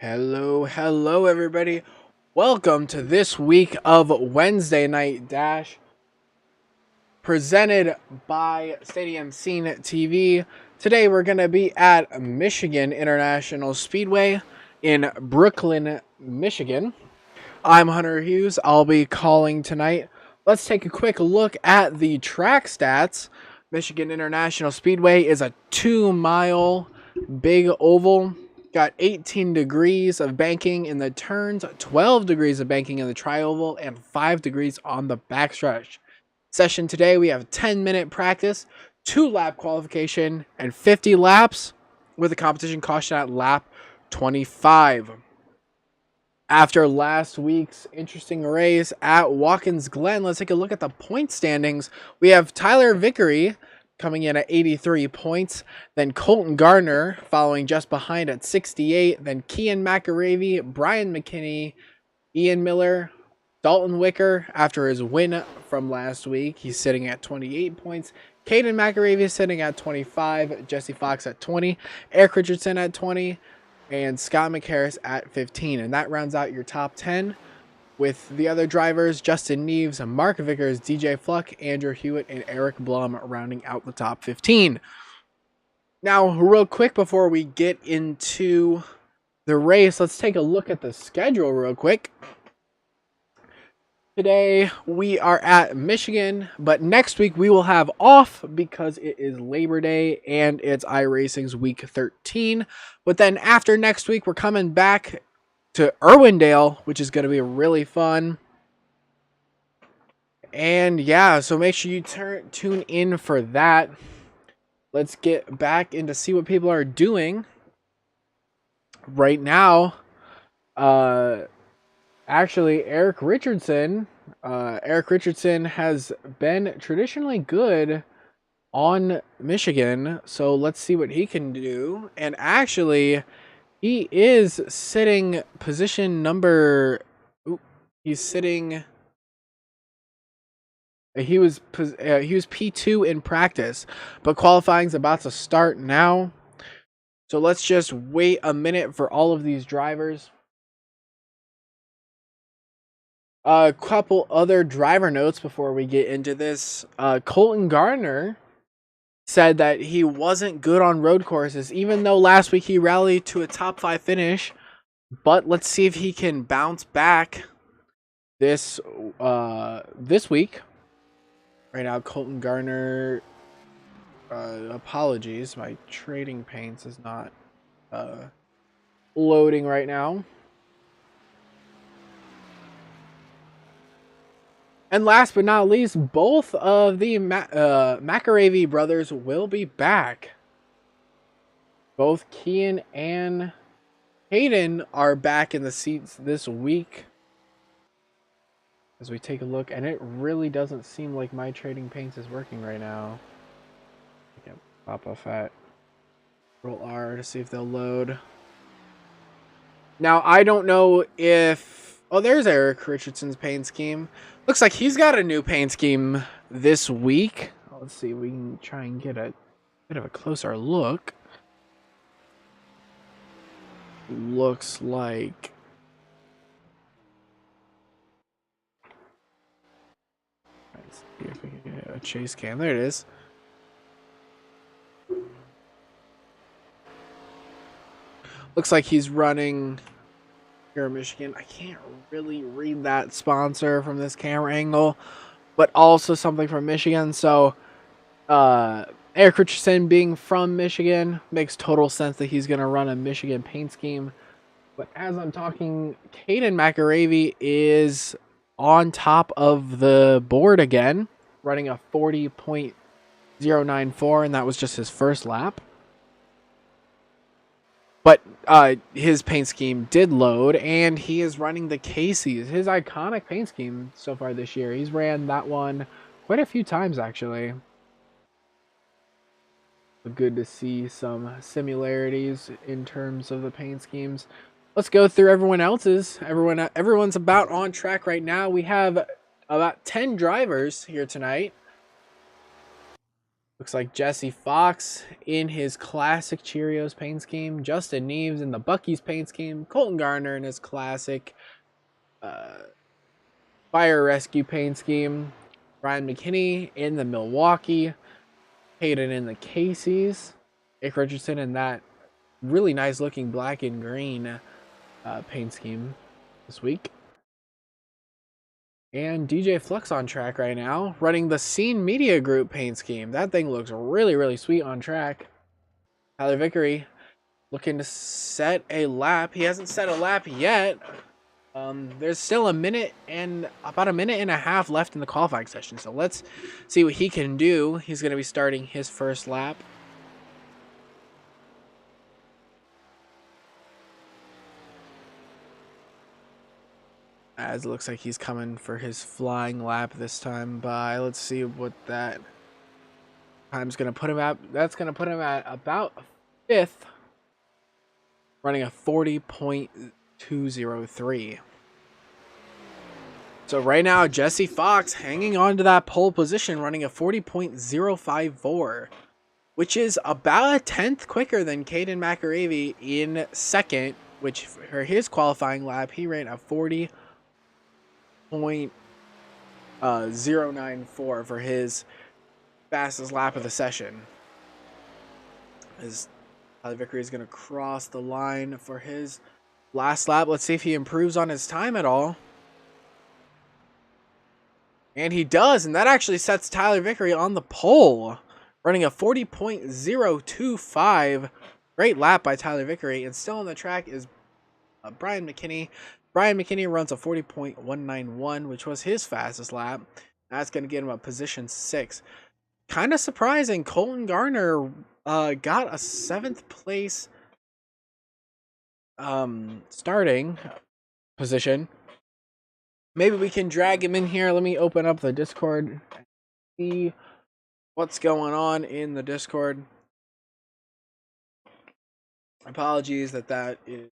Hello, everybody. Welcome to this week of Wednesday Night Dash, presented by Stadium Scene TV. Today, we're going to be at Michigan International Speedway in Brooklyn, Michigan. I'm Hunter Hughes. I'll be calling tonight. Let's take a quick look at the track stats. Michigan International Speedway is a 2-mile big oval. Got 18 degrees of banking in the turns, 12 degrees of banking in the tri-oval, and 5 degrees on the backstretch. Session today, we have 10-minute practice, 2-lap qualification, and 50 laps with a competition caution at lap 25. After last week's interesting race at Watkins Glen, let's take a look at the point standings. We have Tyler Vickery coming in at 83 points, then Colton Gardner following just behind at 68, then Kian McAravey, Brian McKinney, Ian Miller, Dalton Wicker after his win from last week. He's sitting at 28 points. Caden McAravey is sitting at 25, Jesse Fox at 20, Eric Richardson at 20, and Scott McHarris at 15. And that rounds out your top 10. With the other drivers, Justin Neves, Mark Vickers, DJ Fluck, Andrew Hewitt, and Eric Blum rounding out the top 15. Now, real quick before we get into the race, let's take a look at the schedule real quick. Today, we are at Michigan, but next week we will have off because it is Labor Day and it's iRacing's week 13. But then after next week, we're coming back to Irwindale, which is going to be really fun. And yeah, so make sure you tune in for that. Let's get back into see what people are doing right now. Actually, Eric Richardson has been traditionally good on Michigan, so let's see what he can do. And actually, he is sitting position number. He's sitting. He was P2 in practice, but qualifying's about to start now. So let's just wait a minute for all of these drivers. A couple other driver notes before we get into this. Colton Gardner said that he wasn't good on road courses, even though last week he rallied to a top 5 finish. But let's see if he can bounce back this week. Right now, Colton Gardner. Apologies, my trading paints is not loading right now. And last but not least, both of the McAravey brothers will be back. Both Kian and Hayden are back in the seats this week. As we take a look, and it really doesn't seem like my trading paints is working right now. I can pop off at Roll R to see if they'll load. Now, I don't know if... Oh, there's Eric Richardson's paint scheme. Looks like he's got a new paint scheme this week. Let's see if we can try and get a bit of a closer look. Looks like... Let's see if we can get a chase cam. There it is. Looks like he's running... here in Michigan. I can't really read that sponsor from this camera angle, but also something from Michigan. So Eric Richardson being from Michigan makes total sense that he's going to run a Michigan paint scheme. But as I'm talking, Caden McAravey is on top of the board again, running a 40.094, and that was just his first lap. But his paint scheme did load, and he is running the Casey's, his iconic paint scheme so far this year. He's ran that one quite a few times, actually. Good to see some similarities in terms of the paint schemes. Let's go through everyone else's. Everyone's about on track right now. We have about 10 drivers here tonight. Looks like Jesse Fox in his classic Cheerios paint scheme. Justin Neves in the Bucky's paint scheme. Colton Garner in his classic Fire Rescue paint scheme. Brian McKinney in the Milwaukee. Hayden in the Casey's. Nick Richardson in that really nice looking black and green paint scheme this week. And DJ Flux on track right now, running the Scene Media Group paint scheme. That thing looks really, really sweet on track. Tyler Vickery looking to set a lap. He hasn't set a lap yet. There's still about a minute and a half left in the qualifying session. So let's see what he can do. He's going to be starting his first lap. As it looks like he's coming for his flying lap this time by. Let's see what that time's going to put him at. That's going to put him at about 5th, running a 40.203. So right now, Jesse Fox hanging on to that pole position, running a 40.054, which is about a 10th quicker than Caden McAravey in second, which for his qualifying lap, he ran a 40.094 for his fastest lap of the session. As Tyler Vickery is going to cross the line for his last lap. Let's see if he improves on his time at all. And he does, and that actually sets Tyler Vickery on the pole, running a 40.025. Great lap by Tyler Vickery. And still on the track is Brian McKinney. Brian McKinney runs a 40.191, which was his fastest lap. That's going to get him a position 6. Kind of surprising, Colton Garner got a 7th place starting position. Maybe we can drag him in here. Let me open up the Discord and see what's going on in the Discord. Apologies that is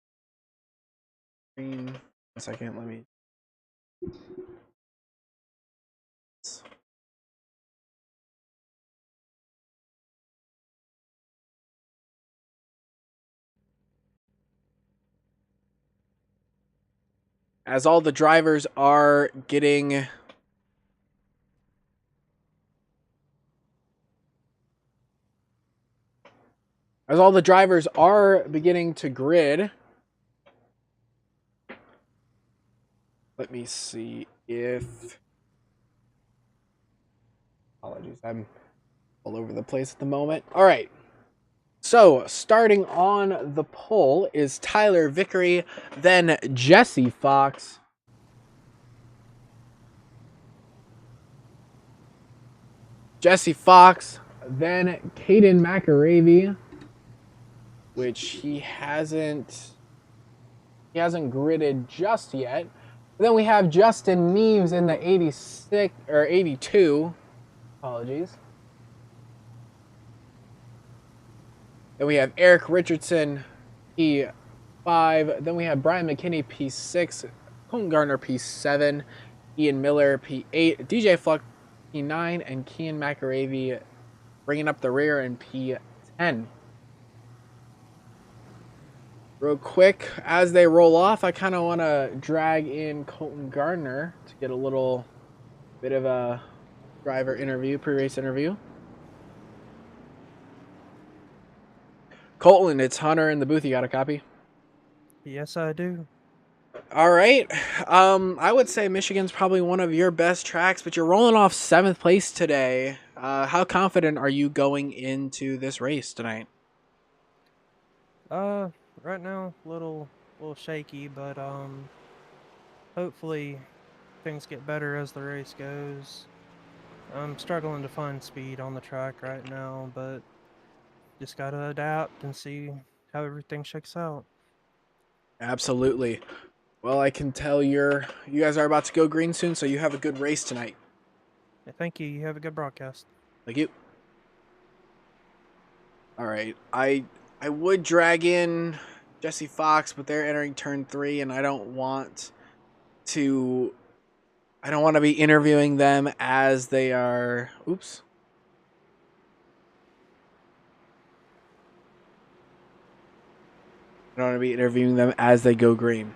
green. A second, let me. As all the drivers are getting beginning to grid. Let me see if... Apologies, I'm all over the place at the moment. All right. So, starting on the pole is Tyler Vickery, then Jesse Fox. Jesse Fox, then Caden McAravey, which he hasn't gridded just yet. Then we have Justin Neves in the 86 or 82. Apologies. Then we have Eric Richardson, P5. Then we have Brian McKinney, P6. Colton Garner, P7. Ian Miller, P8. DJ Fluck, P9. And Kian McAravey bringing up the rear in P10. Real quick, as they roll off, I kind of want to drag in Colton Gardner to get a little bit of a driver interview, pre-race interview. Colton, it's Hunter in the booth. You got a copy? Yes, I do. All right. I would say Michigan's probably one of your best tracks, but you're rolling off 7th place today. How confident are you going into this race tonight? Right now, a little shaky, but hopefully things get better as the race goes. I'm struggling to find speed on the track right now, but just gotta adapt and see how everything shakes out. Absolutely. Well, I can tell you guys are about to go green soon, so you have a good race tonight. Yeah, thank you. You have a good broadcast. Thank you. All right. I would drag in Jesse Fox, but they're entering turn 3, and I don't want to be interviewing them as they are. Oops. I'm going to be interviewing them as they go green.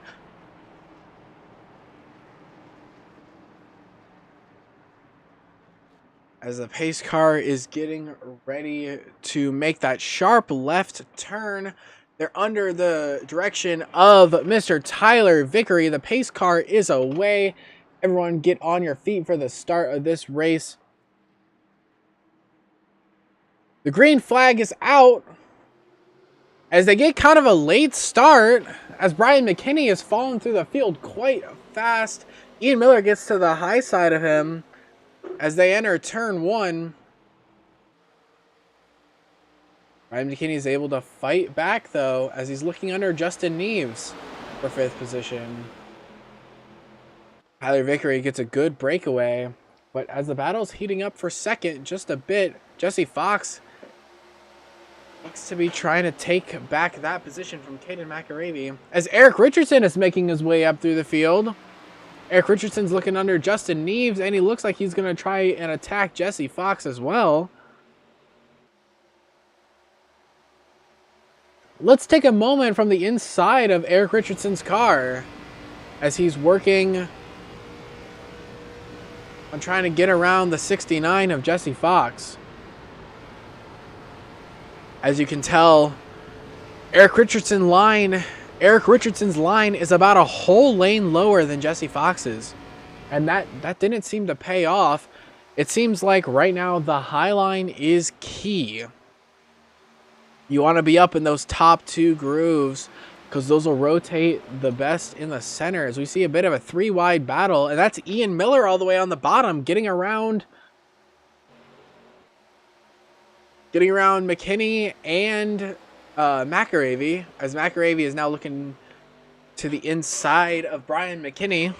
As the pace car is getting ready to make that sharp left turn, they're under the direction of Mr. Tyler Vickery. The pace car is away. Everyone get on your feet for the start of this race. The green flag is out as they get kind of a late start, as Brian McKinney is falling through the field quite fast. Ian Miller gets to the high side of him as they enter turn 1. Brian McKinney is able to fight back, though, as he's looking under Justin Neves for 5th position. Tyler Vickery gets a good breakaway, but as the battle's heating up for 2nd just a bit, Jesse Fox looks to be trying to take back that position from Caden McAravey, as Eric Richardson is making his way up through the field. Eric Richardson's looking under Justin Neves, and he looks like he's going to try and attack Jesse Fox as well. Let's take a moment from the inside of Eric Richardson's car as he's working on trying to get around the 69 of Jesse Fox. As you can tell, Eric Richardson's line is about a whole lane lower than Jesse Fox's. And that didn't seem to pay off. It seems like right now the high line is key. You want to be up in those top 2 grooves because those will rotate the best in the center, as we see a bit of a 3-wide battle. And that's Ian Miller all the way on the bottom, getting around McKinney and McAravey, as McAravey is now looking to the inside of Brian McKinney.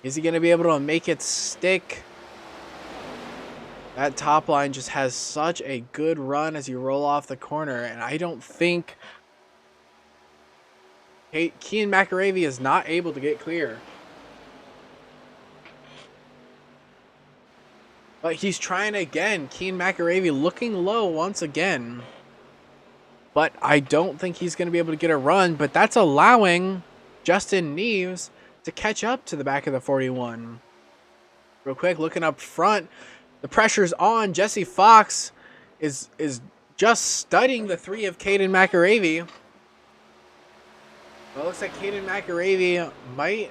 Is he going to be able to make it stick? That top line just has such a good run as you roll off the corner, and I don't think Kean McAravey is not able to get clear. But he's trying again. Kean McAravey looking low once again. But I don't think he's going to be able to get a run. But that's allowing Justin Neves to catch up to the back of the 41. Real quick, looking up front. The pressure's on. Jesse Fox is just studying the 3 of Caden McAravey. Well, it looks like Caden McAravey might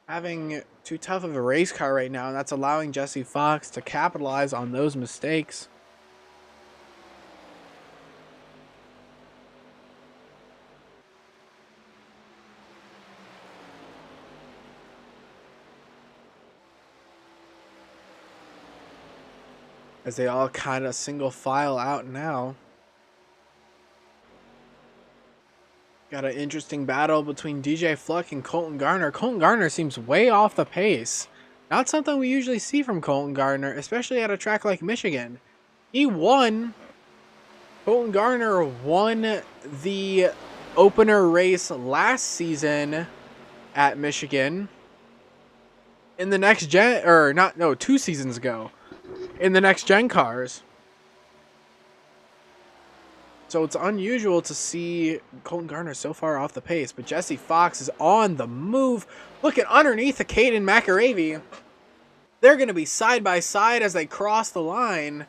having too tough of a race car right now, and that's allowing Jesse Fox to capitalize on those mistakes. As they all kind of single file out now. Got an interesting battle between DJ Fluck and Colton Garner. Colton Garner seems way off the pace. Not something we usually see from Colton Garner, especially at a track like Michigan. Colton Garner won the opener race last season at Michigan. In the next gen, or not, no, 2 seasons ago. In the next gen cars. So it's unusual to see Colton Garner so far off the pace, but Jesse Fox is on the move. Looking underneath the Caden McAravey. They're going to be side by side as they cross the line.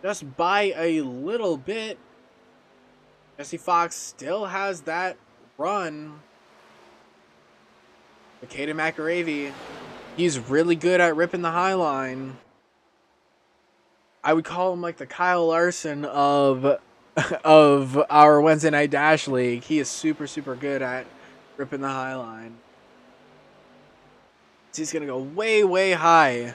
Just by a little bit. Jesse Fox still has that run. But Caden McAravey, he's really good at ripping the high line. I would call him like the Kyle Larson of our Wednesday Night Dash League. He is super, super good at ripping the high line. He's going to go way, way high.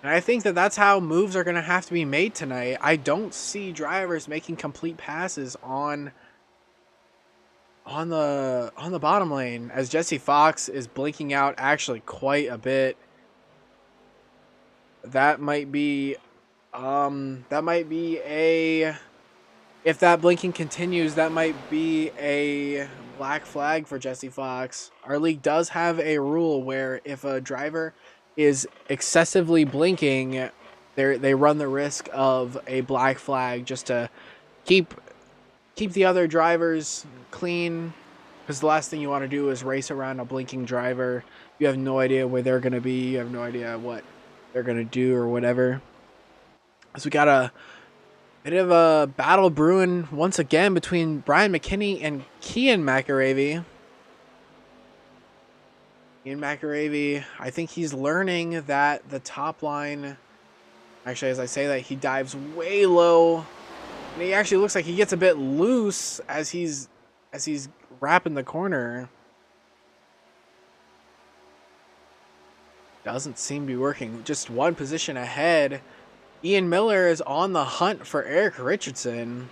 And I think that that's how moves are going to have to be made tonight. I don't see drivers making complete passes on the bottom lane, as Jesse Fox is blinking out actually quite a bit. That might be if that blinking continues, that might be a black flag for Jesse Fox. Our league does have a rule where if a driver is excessively blinking, They run the risk of a black flag just to keep the other drivers clean, because the last thing you want to do is race around a blinking driver. You have no idea where they're going to be. You have no idea what they're going to do or whatever. So we got a bit of a battle brewing once again between Brian McKinney and Kian McAravey. Ian McAravey, I think he's learning that the top line, actually, as I say that, he dives way low. And he actually looks like he gets a bit loose as he's wrapping the corner. Doesn't seem to be working. Just one position ahead. Ian Miller is on the hunt for Eric Richardson.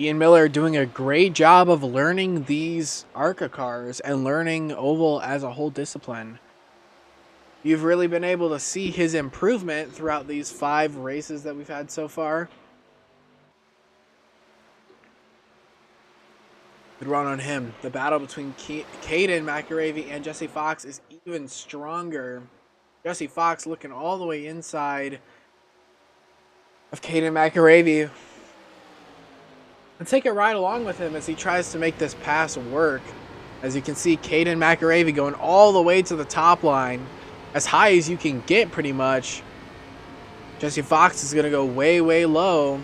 Ian Miller doing a great job of learning these ARCA cars and learning oval as a whole discipline. You've really been able to see his improvement throughout these 5 races that we've had so far. Good run on him. The battle between Caden McAravey and Jesse Fox is even stronger. Jesse Fox looking all the way inside of Caden McAravey. And take a ride along with him as he tries to make this pass work. As you can see, Caden McAravey going all the way to the top line. As high as you can get, pretty much. Jesse Fox is going to go way, way low.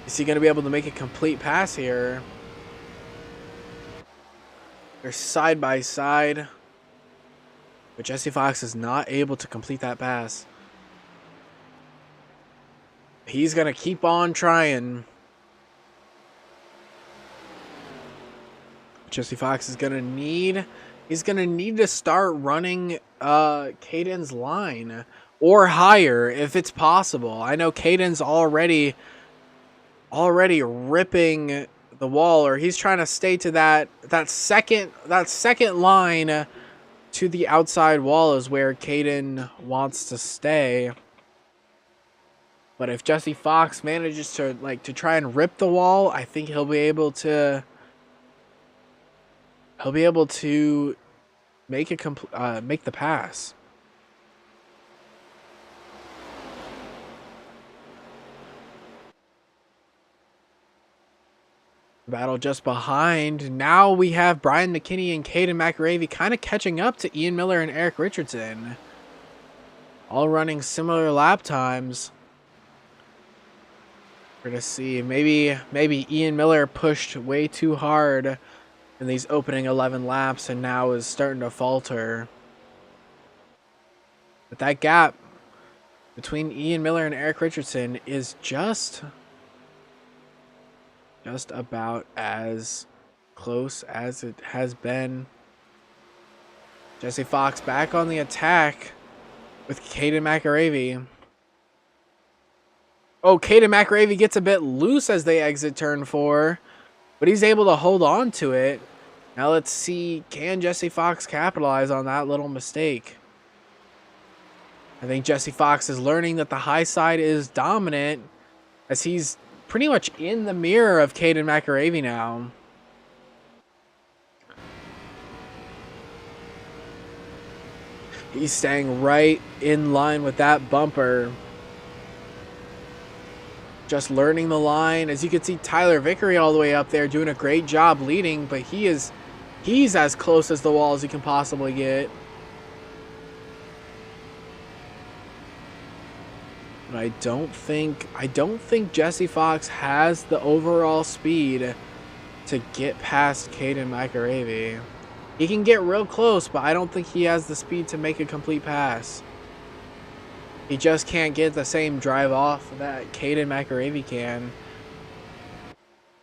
Is he going to be able to make a complete pass here? They're side by side. But Jesse Fox is not able to complete that pass. He's going to keep on trying. Jesse Fox is going to need... He's going to need to start running Caden's line or higher if it's possible. I know Caden's already ripping the wall, or he's trying to stay to that second line to the outside wall is where Caden wants to stay. But if Jesse Fox manages to try and rip the wall, I think he'll be able to make the pass. Battle just behind. Now we have Brian McKinney and Caden McAravey kind of catching up to Ian Miller and Eric Richardson. All running similar lap times. We're going to see. Maybe Ian Miller pushed way too hard in these opening 11 laps and now is starting to falter. But that gap between Ian Miller and Eric Richardson is just about as close as it has been. Jesse Fox back on the attack with Caden McAravey. Oh, Caden McAravey gets a bit loose as they exit turn 4, but he's able to hold on to it. Now let's see, can Jesse Fox capitalize on that little mistake? I think Jesse Fox is learning that the high side is dominant as he's pretty much in the mirror of Caden McAravey now. He's staying right in line with that bumper. Just learning the line. As you can see, Tyler Vickery all the way up there doing a great job leading, but he's as close as the wall as he can possibly get. But I don't think Jesse Fox has the overall speed to get past Caden McAravey. He can get real close, but I don't think he has the speed to make a complete pass. He just can't get the same drive off that Caden McAravey can.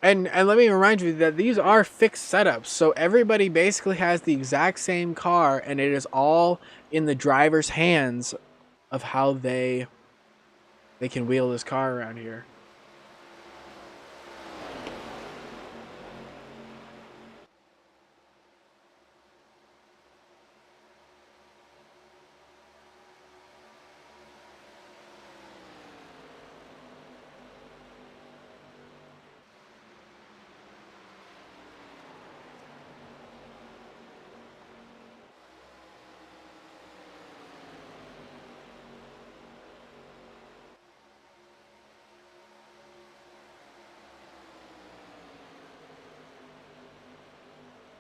And let me remind you that these are fixed setups, so everybody basically has the exact same car, and it is all in the driver's hands of how they can wheel this car around here.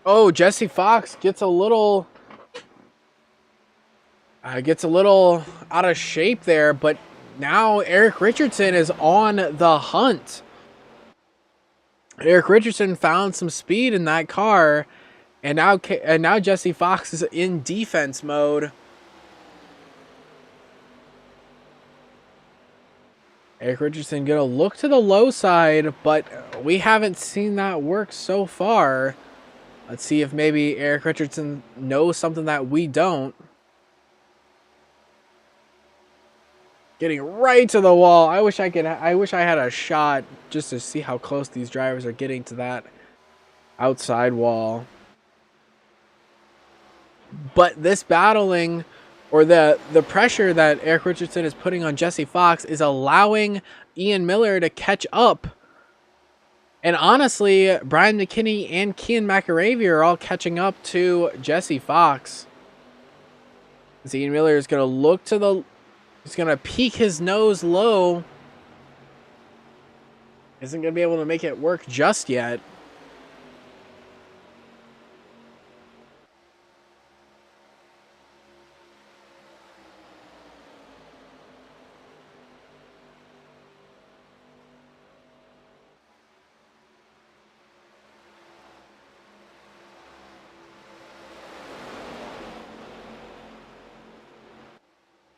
Oh, Jesse Fox gets a little out of shape there, but now Eric Richardson is on the hunt. Eric Richardson found some speed in that car, and now Jesse Fox is in defense mode. Eric Richardson gonna look to the low side, but we haven't seen that work so far. Let's see if maybe Eric Richardson knows something that we don't. Getting right to the wall. I wish I had a shot just to see how close these drivers are getting to that outside wall. But this battling, or the pressure that Eric Richardson is putting on Jesse Fox, is allowing Ian Miller to catch up. And honestly, Brian McKinney and Kian McAravey are all catching up to Jesse Fox. As Ian Miller is going to look to the... He's going to peek his nose low. Isn't going to be able to make it work just yet.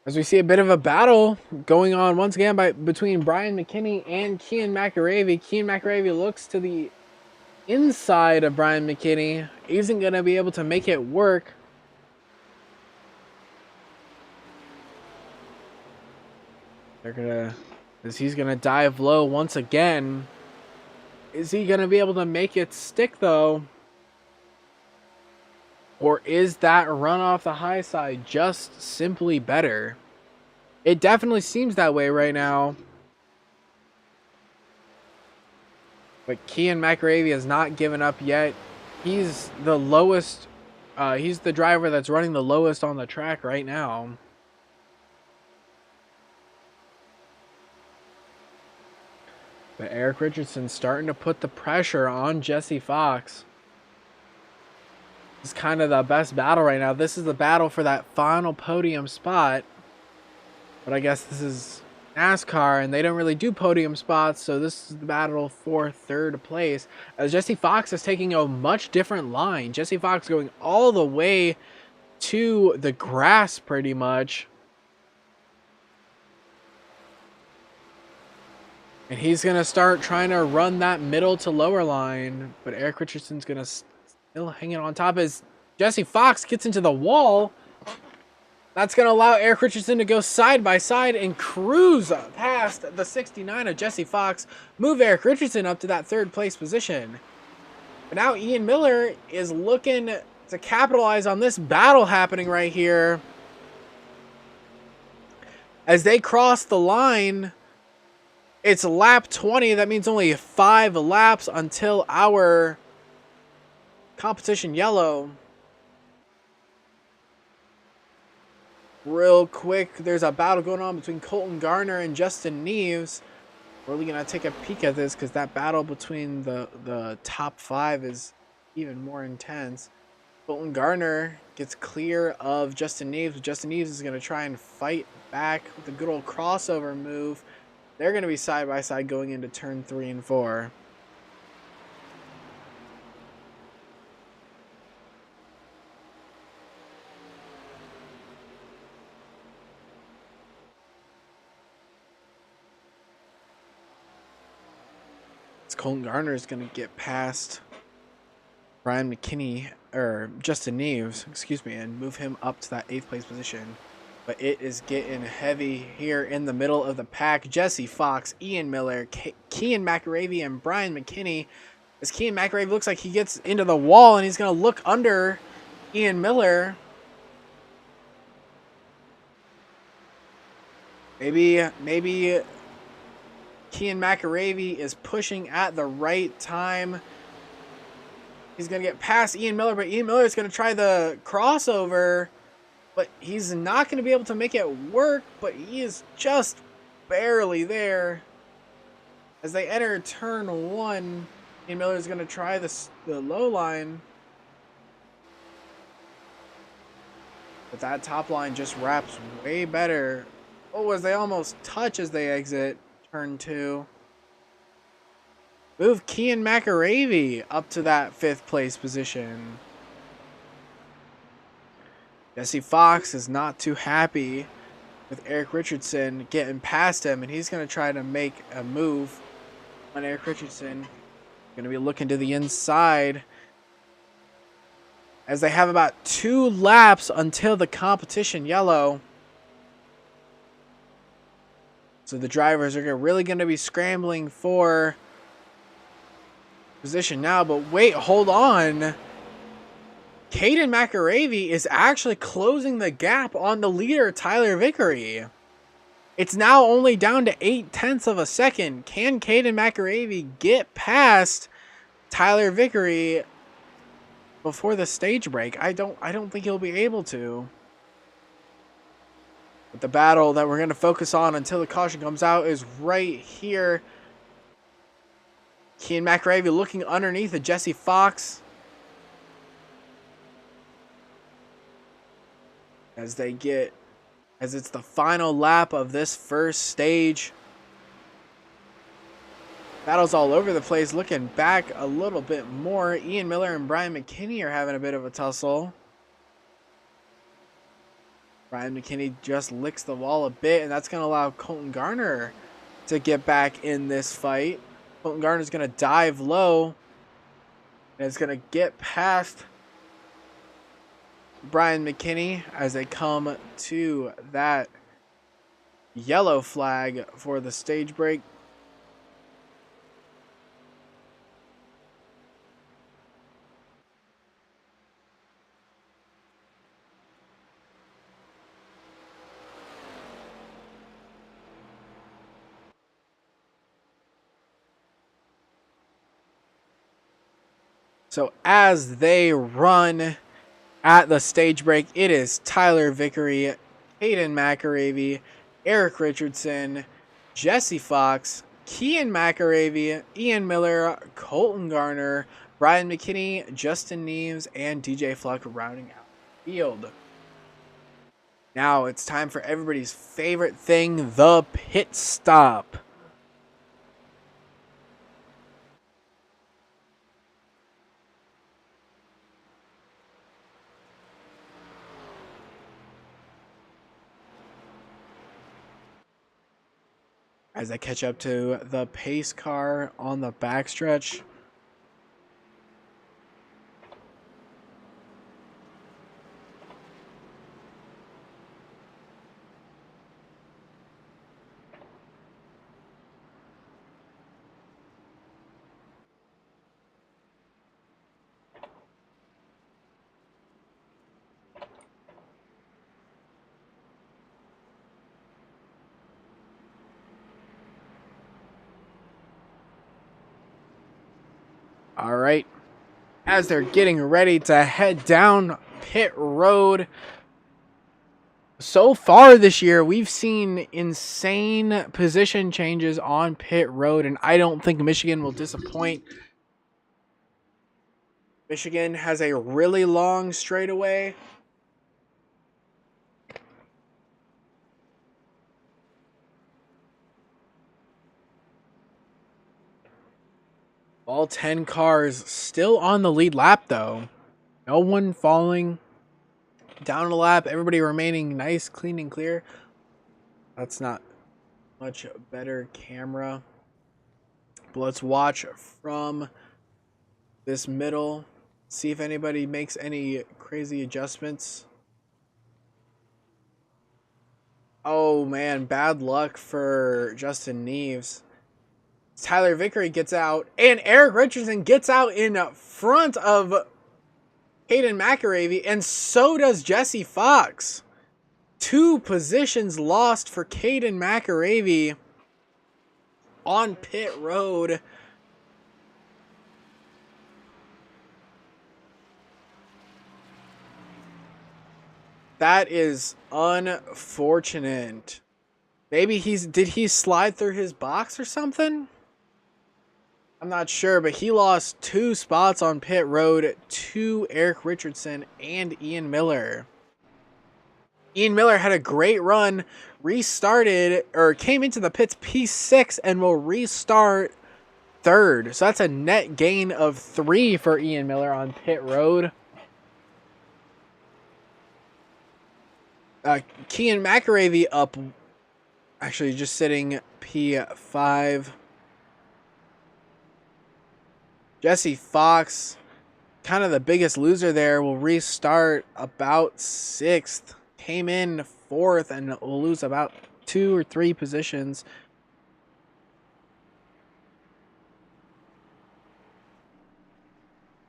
As we see a bit of a battle going on once again between Brian McKinney and Kian McAravey. Kian McAravey looks to the inside of Brian McKinney. Isn't going to be able to make it work. He's going to dive low once again. Is he going to be able to make it stick though? Or is that run off the high side just simply better? It definitely seems that way right now. But Kian McAravey has not given up yet. He's the lowest. He's the driver that's running the lowest on the track right now. But Eric Richardson's starting to put the pressure on Jesse Fox. It's kind of the best battle right now. This is the battle for that final podium spot. But I guess this is NASCAR, and they don't really do podium spots, so this is the battle for third place. As Jesse Fox is taking a much different line. Jesse Fox going all the way to the grass pretty much. And he's going to start trying to run that middle to lower line. But Eric Richardson's going to still hang it on top as Jesse Fox gets into the wall. That's going to allow Eric Richardson to go side by side and cruise past the 69 of Jesse Fox. Move Eric Richardson up to that third place position. But now Ian Miller is looking to capitalize on this battle happening right here. As they cross the line... It's lap 20. That means only 5 laps until our competition yellow. Real quick, there's a battle going on between Colton Garner and Justin Neves. We're really going to take a peek at this because that battle between the top 5 is even more intense. Colton Garner gets clear of Justin Neves. Justin Neves is going to try and fight back with the good old crossover move. They're going to be side by side going into turn 3 and 4. Colton Garner is going to get past Brian McKinney, or Justin Neves, excuse me, and move him up to that 8th place position. But it is getting heavy here in the middle of the pack. Jesse Fox, Ian Miller, Kian McAravey, and Brian McKinney. As Kian McAravey looks like he gets into the wall and he's going to look under Ian Miller. Maybe Kian McAravey is pushing at the right time. He's going to get past Ian Miller, but Ian Miller is going to try the crossover. But he's not going to be able to make it work, but he is just barely there. As they enter turn 1, Ian Miller is going to try the low line. But that top line just wraps way better. Oh, as they almost touch as they exit turn 2. Move Kian McAravey up to that 5th place position. Jesse Fox is not too happy with Eric Richardson getting past him, and he's going to try to make a move on Eric Richardson. Going to be looking to the inside as they have about 2 laps until the competition yellow. So the drivers are really going to be scrambling for position now. But wait, hold on. Caden McAravey is actually closing the gap on the leader, Tyler Vickery. It's now only down to 0.8 of a second. Can Caden McAravey get past Tyler Vickery before the stage break? I don't think he'll be able to. But the battle that we're going to focus on until the caution comes out is right here. Kian McAravey looking underneath of Jesse Fox as it's the final lap of this first stage. Battles all over the place. Looking back a little bit more, Ian Miller and Brian McKinney are having a bit of a tussle. Brian McKinney just licks the wall a bit, and that's going to allow Colton Garner to get back in this fight. Colton Garner's going to dive low, and it's going to get past Brian McKinney as they come to that yellow flag for the stage break. So as they run at the stage break, it is Tyler Vickery, Caden McAravey, Eric Richardson, Jesse Fox, Kian McAravey, Ian Miller, Colton Garner, Brian McKinney, Justin Neves, and DJ Fluck rounding out the field. Now it's time for everybody's favorite thing, the pit stop. As they catch up to the pace car on the backstretch. All right, as they're getting ready to head down pit road. So far this year, we've seen insane position changes on pit road, and I don't think Michigan will disappoint. Michigan has a really long straightaway. All 10 cars still on the lead lap, though. No one falling down the lap. Everybody remaining nice, clean, and clear. That's not much better camera. But let's watch from this middle. See if anybody makes any crazy adjustments. Oh, man. Bad luck for Justin Neves. Tyler Vickery gets out, and Eric Richardson gets out in front of Caden McAravey, and so does Jesse Fox. 2 positions lost for Caden McAravey on pit road. That is unfortunate. Maybe did he slide through his box or something? I'm not sure, but he lost 2 spots on pit road to Eric Richardson and Ian Miller. Ian Miller had a great run, restarted, or came into the pits P6 and will restart third. So that's a net gain of 3 for Ian Miller on pit road. Kean McAravey up, actually just sitting P5. Jesse Fox, kind of the biggest loser there, will restart about 6th. Came in 4th and will lose about 2 or 3 positions.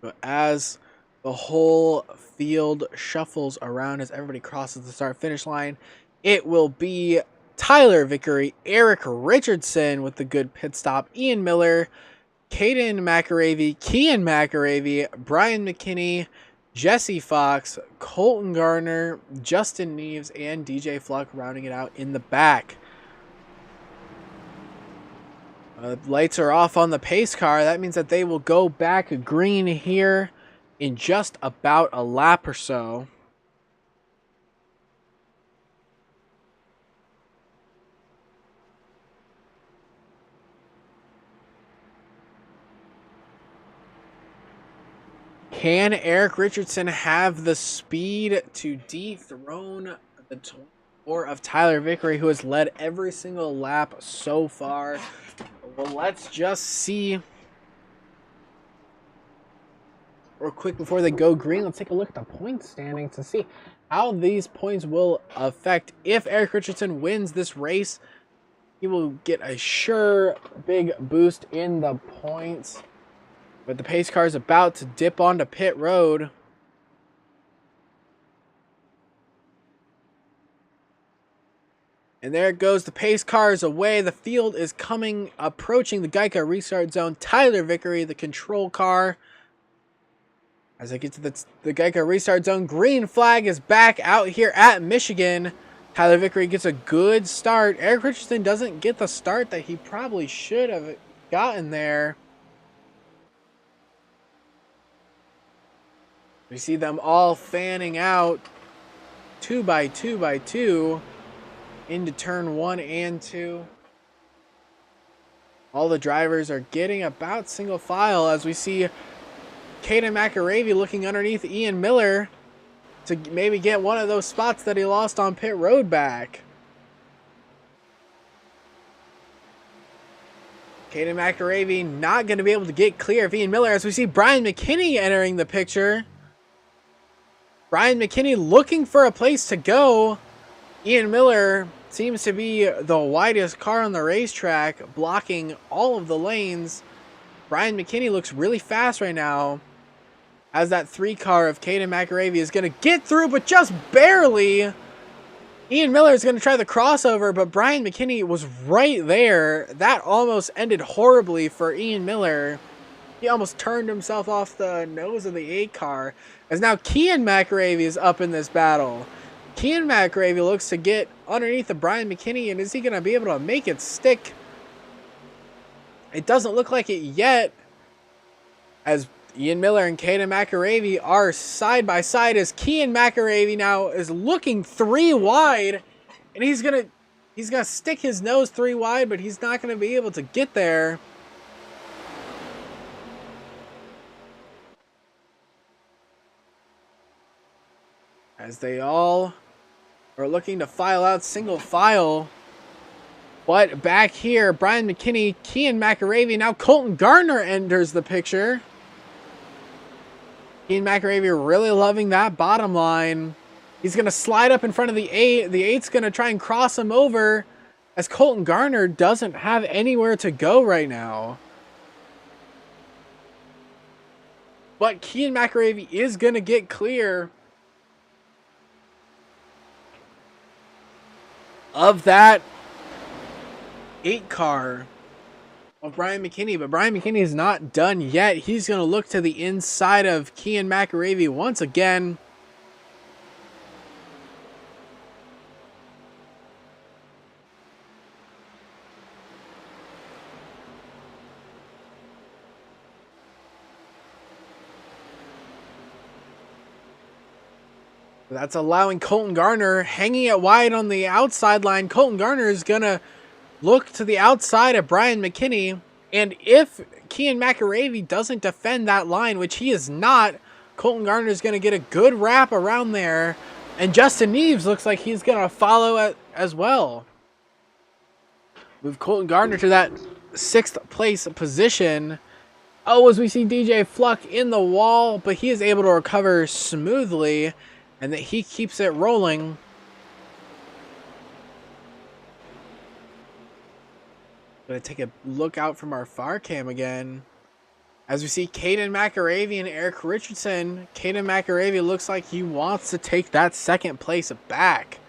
But as the whole field shuffles around as everybody crosses the start-finish line, it will be Tyler Vickery, Eric Richardson with the good pit stop, Ian Miller, Caden McAravey, Kean McAravey, Brian McKinney, Jesse Fox, Colton Garner, Justin Neves, and DJ Fluck rounding it out in the back. Lights are off on the pace car. That means that they will go back green here in just about a lap or so. Can Eric Richardson have the speed to dethrone the 24 of Tyler Vickery, who has led every single lap so far? Well, let's just see. Real quick before they go green, let's take a look at the point standings to see how these points will affect. If Eric Richardson wins this race, he will get a sure big boost in the points. But the pace car is about to dip onto pit road. And there it goes. The pace car is away. The field is approaching the Geico restart zone. Tyler Vickery, the control car. As I get to the Geico restart zone, green flag is back out here at Michigan. Tyler Vickery gets a good start. Eric Richardson doesn't get the start that he probably should have gotten there. We see them all fanning out 2 by 2 by 2 into turn 1 and 2. All the drivers are getting about single file as we see Caden McAravey looking underneath Ian Miller to maybe get one of those spots that he lost on pit road back. Caden McAravey not going to be able to get clear of Ian Miller as we see Brian McKinney entering the picture. Brian McKinney looking for a place to go. Ian Miller seems to be the widest car on the racetrack, blocking all of the lanes. Brian McKinney looks really fast right now, as that 3 car of Caden McAravey is going to get through, but just barely. Ian Miller is going to try the crossover, but Brian McKinney was right there. That almost ended horribly for Ian Miller. He almost turned himself off the nose of the 8 car. As now Kean McAravey is up in this battle. Kean McAravey looks to get underneath of Brian McKinney, and is he going to be able to make it stick? It doesn't look like it yet, as Ian Miller and Caden McAravey are side by side, as Kean McAravey now is looking 3 wide, and he's gonna stick his nose 3 wide, but he's not gonna be able to get there. As they all are looking to file out single file. But back here, Brian McKinney, Kean McAravey, now Colton Garner enters the picture. Kean McAravey really loving that bottom line. He's going to slide up in front of the 8. The 8's going to try and cross him over, as Colton Garner doesn't have anywhere to go right now. But Kean McAravey is going to get clear of that 8 car of Brian McKinney, but Brian McKinney is not done yet. He's going to look to the inside of Kean McAravey once again. That's allowing Colton Garner hanging it wide on the outside line. Colton Garner is going to look to the outside of Brian McKinney. And if Kian McAravey doesn't defend that line, which he is not, Colton Garner is going to get a good wrap around there. And Justin Neves looks like he's going to follow it as well. Move Colton Garner to that 6th place position. Oh, as we see DJ Fluck in the wall, but he is able to recover smoothly, and that he keeps it rolling. Gonna take a look out from our far cam again. As we see Caden McAravey and Eric Richardson, Caden McAravey looks like he wants to take that 2nd place back.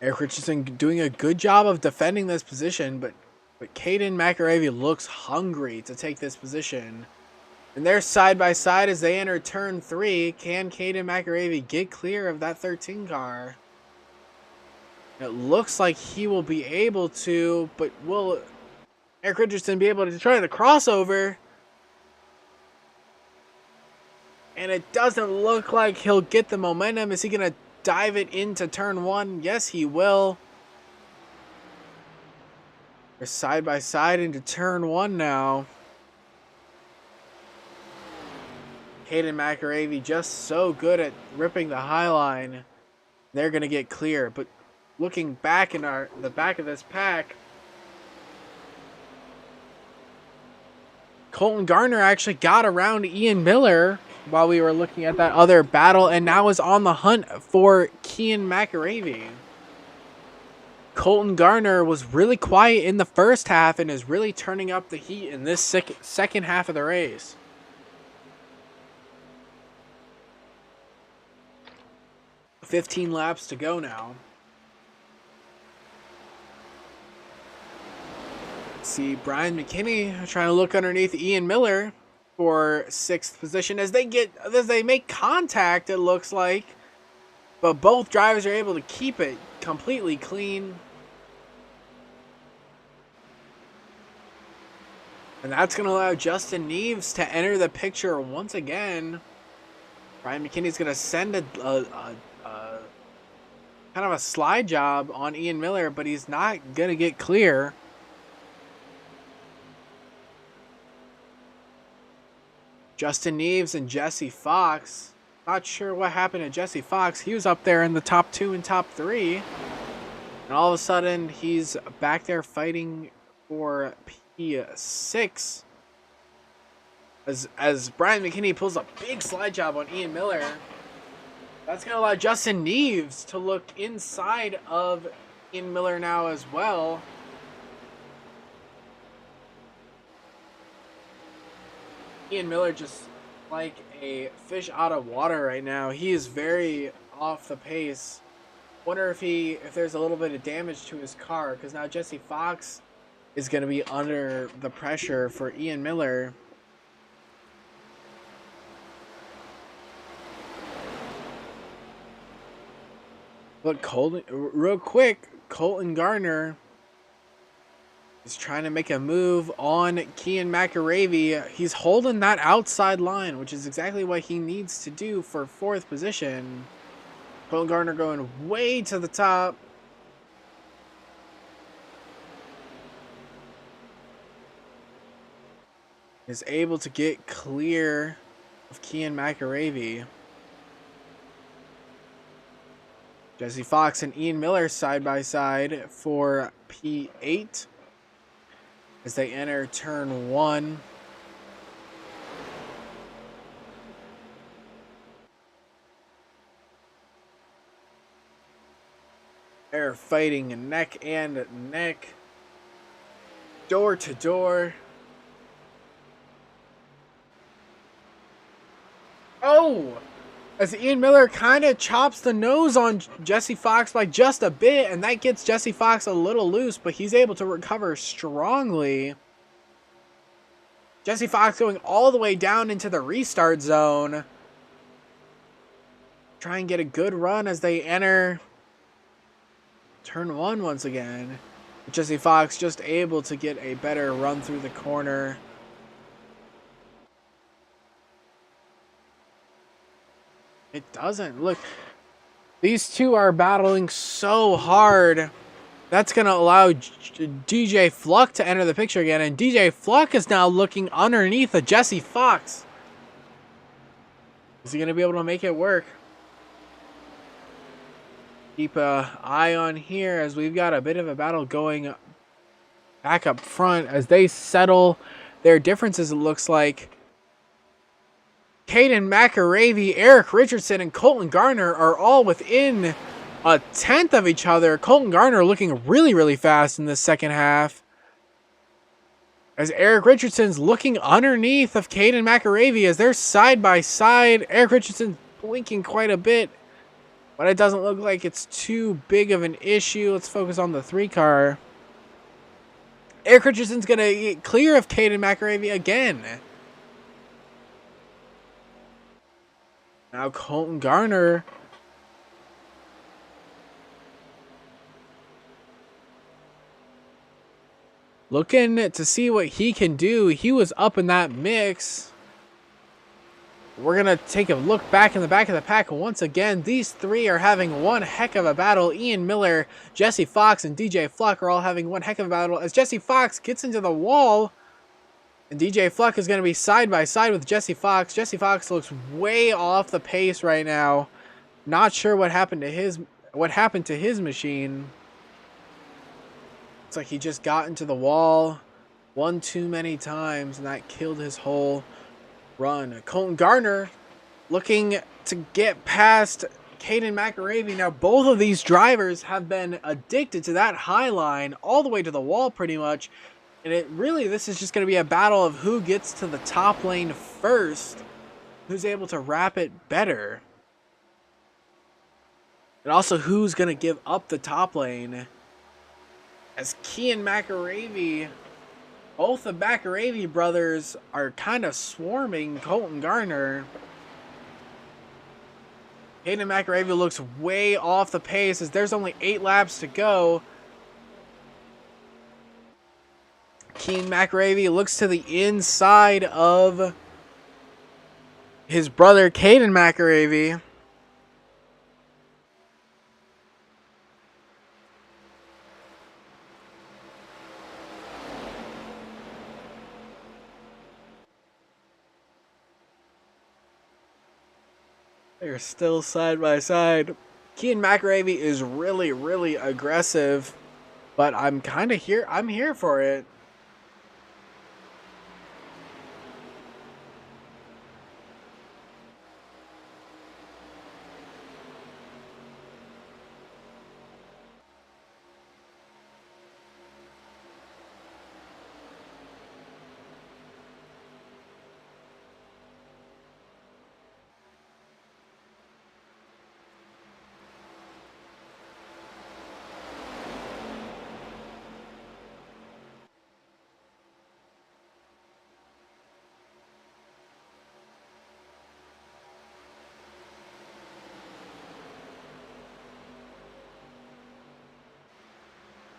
Eric Richardson doing a good job of defending this position, but Caden McAravey looks hungry to take this position. And they're side by side as they enter turn 3. Can Caden McAravey get clear of that 13 car? It looks like he will be able to, but will Eric Richardson be able to try the crossover? And it doesn't look like he'll get the momentum. Is he going to dive it into turn 1? Yes, he will. They're side by side into turn 1 now. Caden McAravey just so good at ripping the high line. They're going to get clear. But looking back in the back of this pack, Colton Garner actually got around Ian Miller while we were looking at that other battle, and now is on the hunt for Kian McAravey. Colton Garner was really quiet in the first half and is really turning up the heat in this second half of the race. $15 laps to go now. Let's see Brian McKinney trying to look underneath Ian Miller for 6th position as they make contact, it looks like. But both drivers are able to keep it completely clean. And that's going to allow Justin Neves to enter the picture once again. Brian McKinney's going to send a kind of a slide job on Ian Miller, but he's not going to get clear. Justin Neves and Jesse Fox. Not sure what happened to Jesse Fox. He was up there in the top 2 and top 3. And all of a sudden, he's back there fighting for P6. As Brian McKinney pulls a big slide job on Ian Miller. That's going to allow Justin Neves to look inside of Ian Miller now as well. Ian Miller just like a fish out of water right now. He is very off the pace. Wonder if there's a little bit of damage to his car, because now Jesse Fox is going to be under the pressure for Ian Miller. But real quick, Colton Garner is trying to make a move on Kian McAravey. He's holding that outside line, which is exactly what he needs to do for 4th position. Colton Garner going way to the top. Is able to get clear of Kian McAravey. Jesse Fox and Ian Miller side by side for P8 as they enter turn 1. They're fighting neck and neck, door to door. Oh! As Ian Miller kind of chops the nose on Jesse Fox by just a bit, and that gets Jesse Fox a little loose, but he's able to recover strongly. Jesse Fox going all the way down into the restart zone. Try and get a good run as they enter turn one once again. Jesse Fox just able to get a better run through the corner. It doesn't. Look, these two are battling so hard. That's going to allow DJ Fluck to enter the picture again. And DJ Fluck is now looking underneath of Jesse Fox. Is he going to be able to make it work? Keep an eye on here as we've got a bit of a battle going back up front as they settle their differences, it looks like. Caden McAravey, Eric Richardson, and Colton Garner are all within a tenth of each other. Colton Garner looking really, really fast in the second half. As Eric Richardson's looking underneath of Caden McAravey as they're side by side. Eric Richardson's blinking quite a bit, but it doesn't look like it's too big of an issue. Let's focus on the 3-car. Eric Richardson's going to get clear of Caden McAravey again. Now Colton Garner looking to see what he can do. He was up in that mix. We're going to take a look back in the back of the pack once again. These three are having one heck of a battle. Ian Miller, Jesse Fox, and DJ Fluck are all having one heck of a battle as Jesse Fox gets into the wall. And DJ Fluck is going to be side by side with Jesse Fox. Jesse Fox looks way off the pace right now. Not sure what happened to his machine. It's like he just got into the wall one too many times and that killed his whole run. Colton Garner looking to get past Caden McAravey. Now both of these drivers have been addicted to that high line all the way to the wall pretty much. And this is just going to be a battle of who gets to the top lane first, who's able to wrap it better. And also who's going to give up the top lane. As Kean McAravey, both the McAravey brothers are kind of swarming Colton Garner. Caden McAravey looks way off the pace as there's only 8 laps to go. Kean McAravey looks to the inside of his brother Caden McAravey. They're still side by side. Kean McAravey is really, really aggressive, but I'm kind of here. I'm here for it.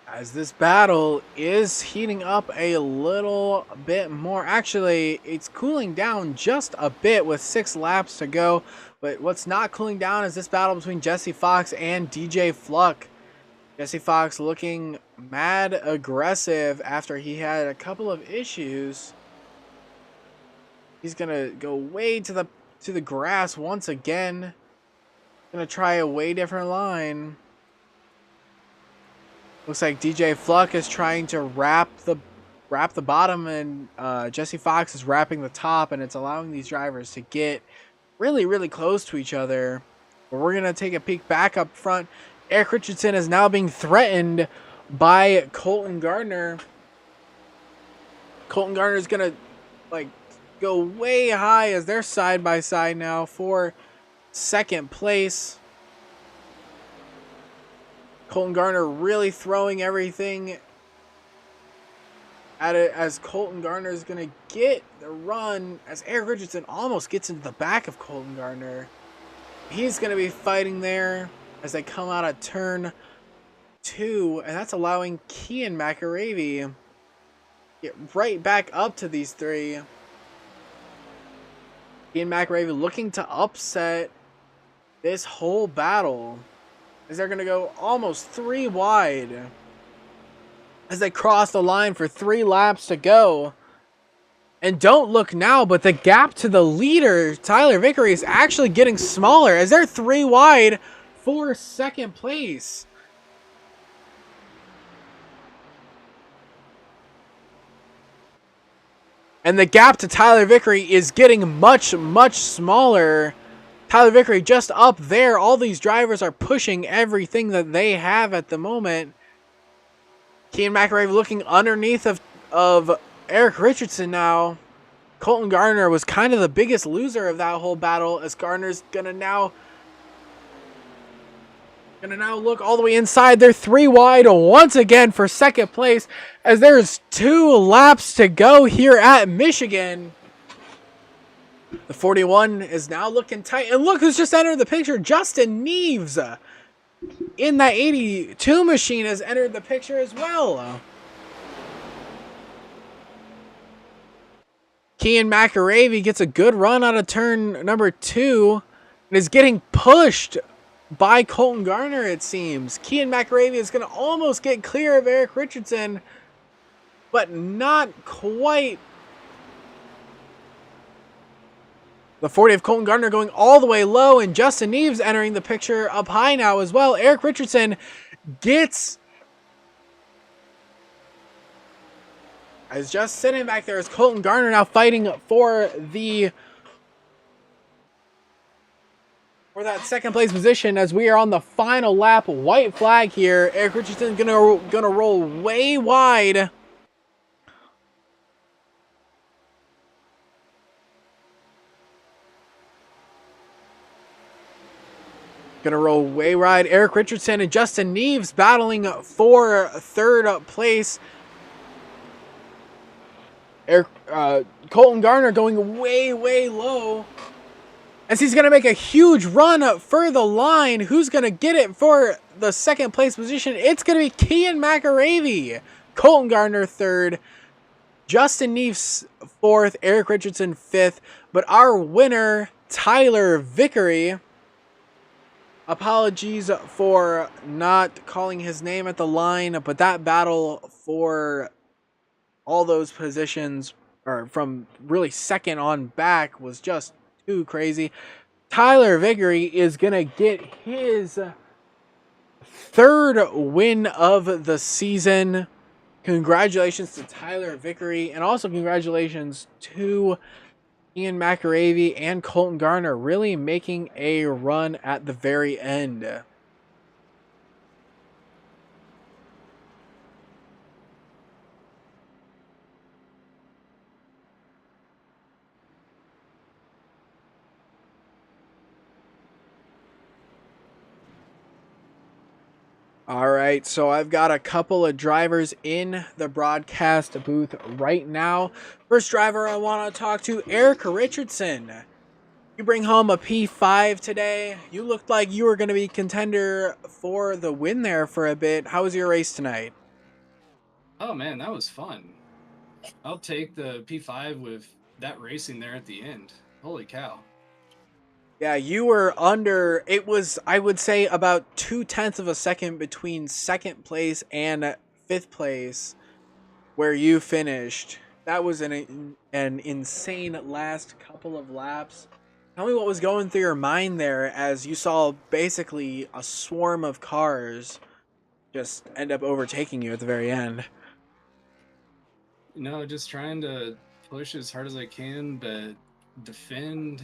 As this battle is heating up a little bit more. Actually, it's cooling down just a bit with 6 laps to go. But what's not cooling down is this battle between Jesse Fox and DJ Fluck. Jesse Fox looking mad aggressive after he had a couple of issues. He's going to go way to the grass once again. Going to try a way different line. Looks like DJ Fluck is trying to wrap the bottom, and Jesse Fox is wrapping the top, and it's allowing these drivers to get really, really close to each other. But we're going to take a peek back up front. Eric Richardson is now being threatened by Colton Garner. Colton Garner is going to go way high as they're side by side now for second place. Colton Garner really throwing everything at it as Colton Garner is going to get the run as Eric Richardson almost gets into the back of Colton Garner. He's going to be fighting there as they come out of turn 2, and that's allowing Kian McAravey get right back up to these 3. Kian McAravey looking to upset this whole battle, as they're going to go almost 3 wide as they cross the line for 3 laps to go. And don't look now, but the gap to the leader, Tyler Vickery, is actually getting smaller as they're 3 wide for second place. And the gap to Tyler Vickery is getting much, much smaller. Tyler Vickery just up there. All these drivers are pushing everything that they have at the moment. Kian McAravey looking underneath of Eric Richardson now. Colton Garner was kind of the biggest loser of that whole battle, as Garner's gonna now look all the way inside. They're 3 wide once again for second place, as there's 2 laps to go here at Michigan. The 41 is now looking tight, and look who's just entered the picture. Justin Neves in that 82 machine has entered the picture as well. Kian McAravey gets a good run out of turn number 2 and is getting pushed by Colton Garner, it seems. Kian McAravey is going to almost get clear of Eric Richardson, but not quite. The 40 of Colton Garner going all the way low, and Justin Neves entering the picture up high now as well. Eric Richardson is just sitting back there as Colton Garner now fighting for that second place position, as we are on the final lap. White flag here. Eric Richardson gonna roll way wide. Gonna roll way wide. Eric Richardson and Justin Neves battling for third place. Colton Garner going way, way low, as he's going to make a huge run for the line. Who's going to get it for the second place position? It's going to be Kian McAravey. Colton Garner third. Justin Neves fourth. Eric Richardson fifth. But our winner, Tyler Vickery. Apologies for not calling his name at the line, but that battle for all those positions, or from really second on back, was just too crazy. Tyler Vickery is going to get his 3rd win of the season. Congratulations to Tyler Vickery, and also congratulations to Kian McAravey and Colton Garner, really making a run at the very end. All right, so I've got a couple of drivers in the broadcast booth right now. First driver I want to talk to, Eric Richardson. You bring home a P5 today. You looked like you were going to be contender for the win there for a bit. How was your race tonight? Oh man, that was fun. I'll take the P5 with that racing there at the end. Holy cow. Yeah, you were under, it was, I would say, about 0.2 of a second between second place and 5th place where you finished. That was an insane last couple of laps. Tell me what was going through your mind there as you saw basically a swarm of cars just end up overtaking you at the very end. No, just trying to push as hard as I can, but defend.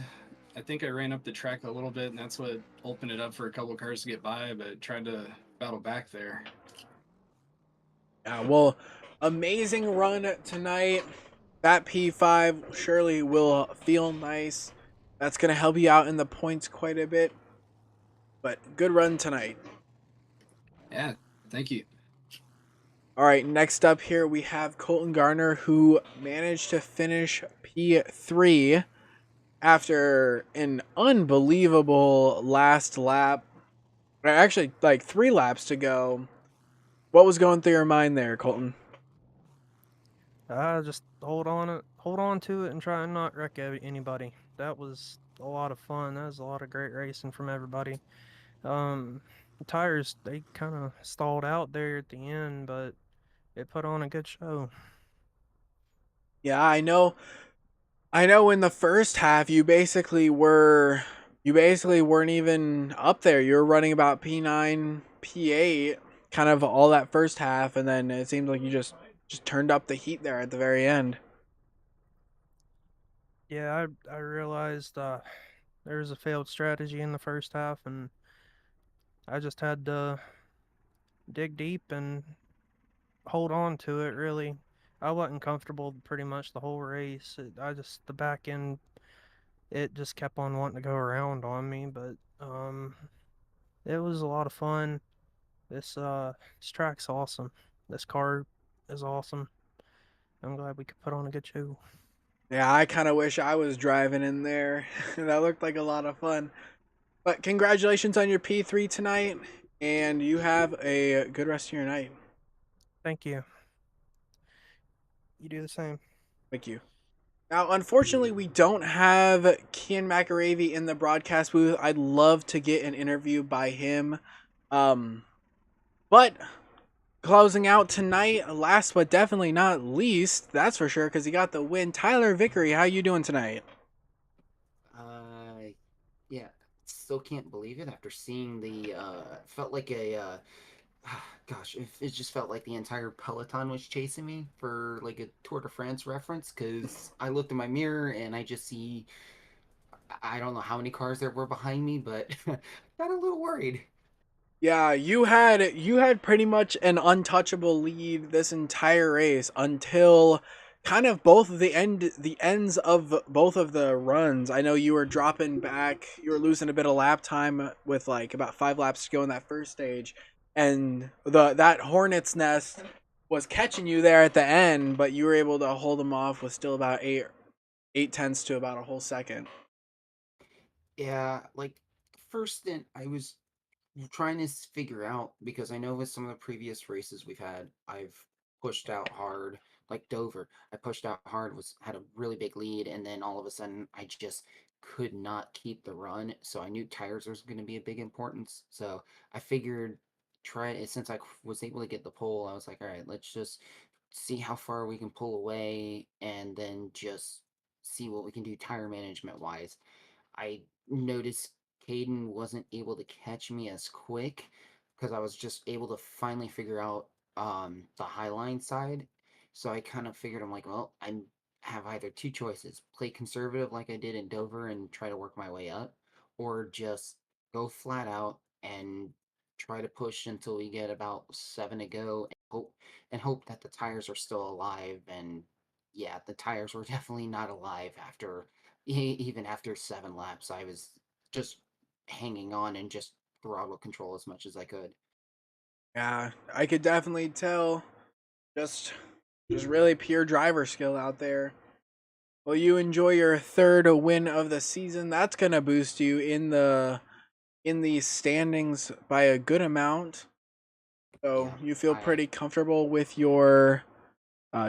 I think I ran up the track a little bit, and that's what opened it up for a couple cars to get by, but tried to battle back there. Yeah, well, amazing run tonight. That P5 surely will feel nice. That's going to help you out in the points quite a bit. But good run tonight. Yeah, thank you. All right, next up here we have Colton Garner, who managed to finish P3 after an unbelievable last lap. Actually, like 3 laps to go. What was going through your mind there, Colton? Just hold on to it, and try and not wreck anybody. That was a lot of fun. That was a lot of great racing from everybody. The tires, they kind of stalled out there at the end, but it put on a good show. Yeah, I know. I know in the first half you basically weren't even up there. You were running about P9, P8 kind of all that first half, and then it seemed like you just turned up the heat there at the very end. Yeah, I realized there was a failed strategy in the first half, and I just had to dig deep and hold on to it. Really, I wasn't comfortable pretty much the whole race. The back end, it just kept on wanting to go around on me, but it was a lot of fun. This track's awesome. This car is awesome. I'm glad we could put on a good show. Yeah, I kind of wish I was driving in there. That looked like a lot of fun. But congratulations on your P3 tonight, and you have a good rest of your night. Thank you. You do the same. Thank you. Now, unfortunately, we don't have Kian McAravey in the broadcast booth. I'd love to get an interview by him. Um, but closing out tonight, last but definitely not least, that's for sure, because he got the win. Tyler Vickery, how you doing tonight? Uh, yeah, still can't believe it after seeing the felt like a gosh, it just felt like the entire peloton was chasing me for like a Tour de France reference because I looked in my mirror and I just see I don't know how many cars there were behind me, but got a little worried. Yeah, you had pretty much an untouchable lead this entire race until kind of both of the ends of both of the runs. I know you were dropping back, you were losing a bit of lap time with like about 5 laps to go in that first stage, and the that hornet's nest was catching you there at the end, but you were able to hold them off with still about eight tenths to about a whole second. Yeah, like first stint, I was trying to figure out because I know with some of the previous races we've had, I've pushed out hard, like Dover. I pushed out hard, was had a really big lead, and then all of a sudden I just could not keep the run. So I knew tires was going to be a big importance. So I figured try it since I was able to get the pole. I was like, all right, let's just see how far we can pull away, and then just see what we can do tire management wise. I noticed Caden wasn't able to catch me as quick because I was just able to finally figure out the highline side. So I kind of figured I'm like, well, I have either two choices: play conservative like I did in Dover and try to work my way up, or just go flat out and try to push until we get about 7 to go and hope that the tires are still alive. And yeah, the tires were definitely not alive after even after 7 laps. I was just hanging on and just throttle control as much as I could. Yeah, I could definitely tell. Just just really pure driver skill out there. Well, you enjoy your third win of the season. That's gonna boost you in the standings by a good amount. So Yeah, you feel I pretty comfortable with your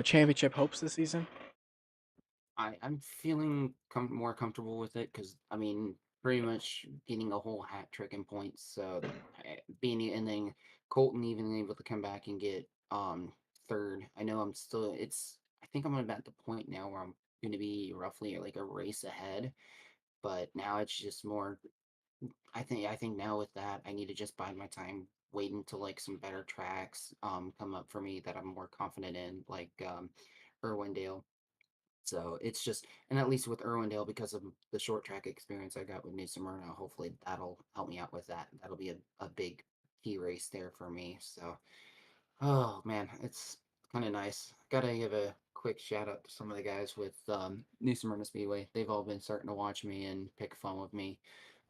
championship hopes this season. I'm feeling more comfortable with it because I mean, pretty much getting a whole hat trick in points. So being and then Colton even able to come back and get third. I know I'm still. It's I think I'm about the point now where I'm going to be roughly like a race ahead. But now it's just more. I think now with that I need to just bide my time, wait until like some better tracks come up for me that I'm more confident in, like Irwindale. So it's just, and at least with Irwindale, because of the short track experience I got with New Smyrna, hopefully that'll help me out with that. That'll be a big key race there for me. So, oh man, it's kind of nice. Gotta give a quick shout out to some of the guys with New Smyrna Speedway. They've all been starting to watch me and pick fun with me.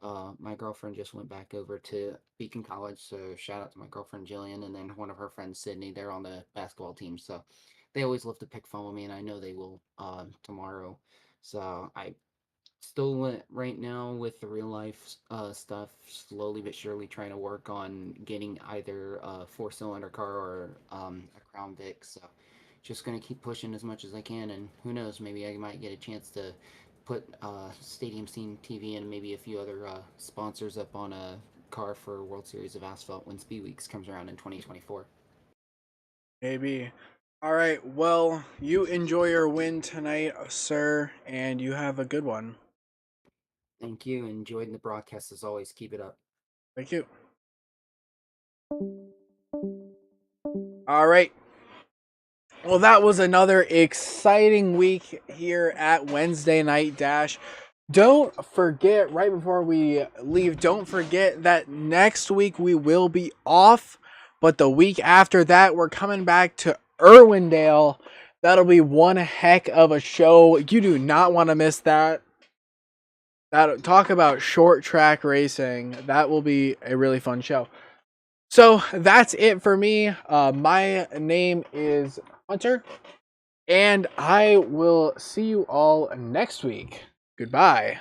My girlfriend just went back over to Beacon College, so shout out to my girlfriend Jillian, and then one of her friends Sydney. They're on the basketball team, so they always love to pick fun with me, and I know they will tomorrow. So I Still right now with the real life stuff, slowly but surely trying to work on getting either a 4-cylinder car or a Crown Vic. So just gonna keep pushing as much as I can, and who knows, maybe I might get a chance to put Stadium Scene TV and maybe a few other sponsors up on a car for World Series of Asphalt when Speed Weeks comes around in 2024. Maybe. All right. Well, you enjoy your win tonight, sir, and you have a good one. Thank you. Enjoyed the broadcast as always. Keep it up. Thank you. All right. Well, that was another exciting week here at Wednesday Night Dash. Don't forget, right before we leave, don't forget that next week we will be off, but the week after that, we're coming back to Irwindale. That'll be one heck of a show. You do not want to miss that. Talk about short track racing. That will be a really fun show. So that's it for me. My name is Hunter, and I will see you all next week. Goodbye.